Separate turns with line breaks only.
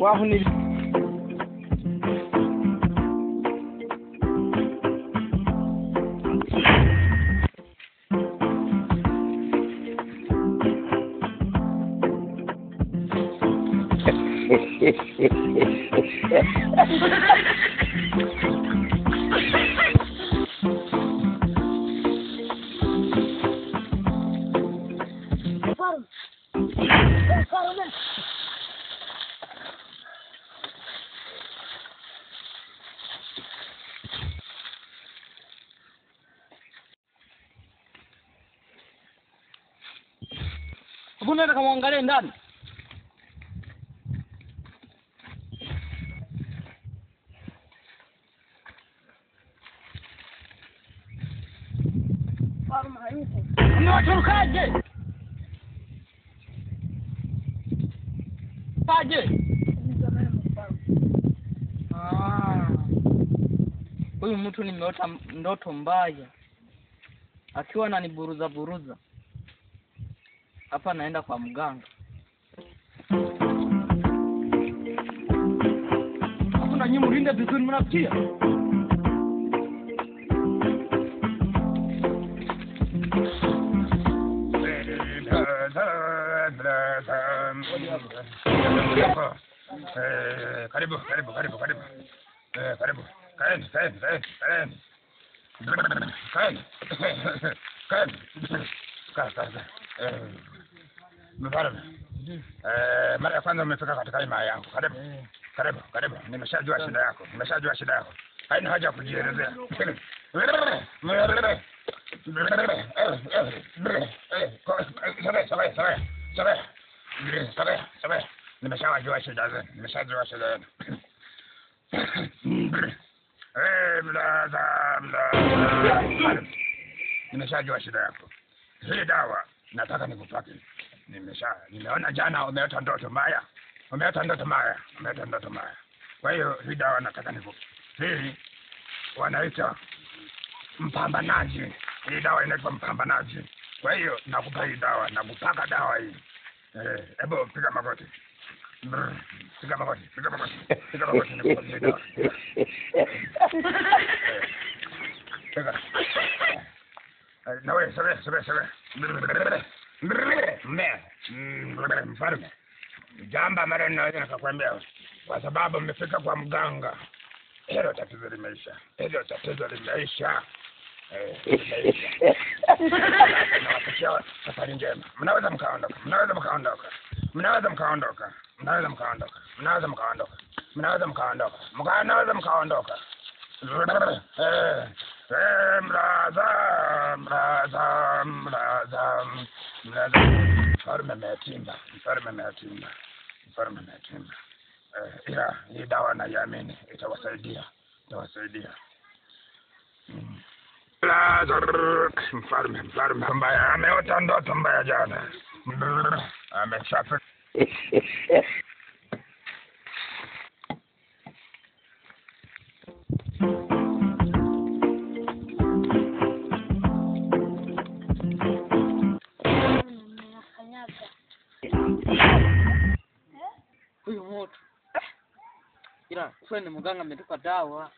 wahu ni Mbona kama angalia ndani? Farma yuko. Unatokaje? Paje. Huyu mtu nimeota ndoto mbaya. Akiwa ananiburuza. Hapa naenda kwa mganga. Hakuna nyinyi mlinda vizuri mnapitia.
Karibu. Mfalme. Mara ya kwanza umefika katika himaya yangu. Karibu. Nimeshajua shida yako. Haina haja kujielezea. Sabe. Nimeshajua shida zenu. Nimeshajua shida yako. Hii dawa nataka nikupake. Nimeona jana umeota ndoto mbaya. Kwa hiyo hii dawa nataka nikupe. Hii wanaita mpambanaji. Hii dawa inaitwa mpambanaji. Kwa hiyo nakupa hii dawa, nakupaka dawa hii. Hebu piga magoti. Piga magoti. Nikupe dawa. Piga. Na wewe sabe. Mfalme. Jamba mara naweza nikakwambia kwa sababu mmefika kwa mganga. Hilo tatizo limeisha. Nawatakia safari njema. Mnaweza mkaondoka. Mlaza. Mfalme ametimba. Ila hii dawa naiamini itawasaidia. Mfalme mbaya ameota ndoto mbaya jana. Ameshafa.
Huyu moto. Ila kwani mganga ametupa dawa.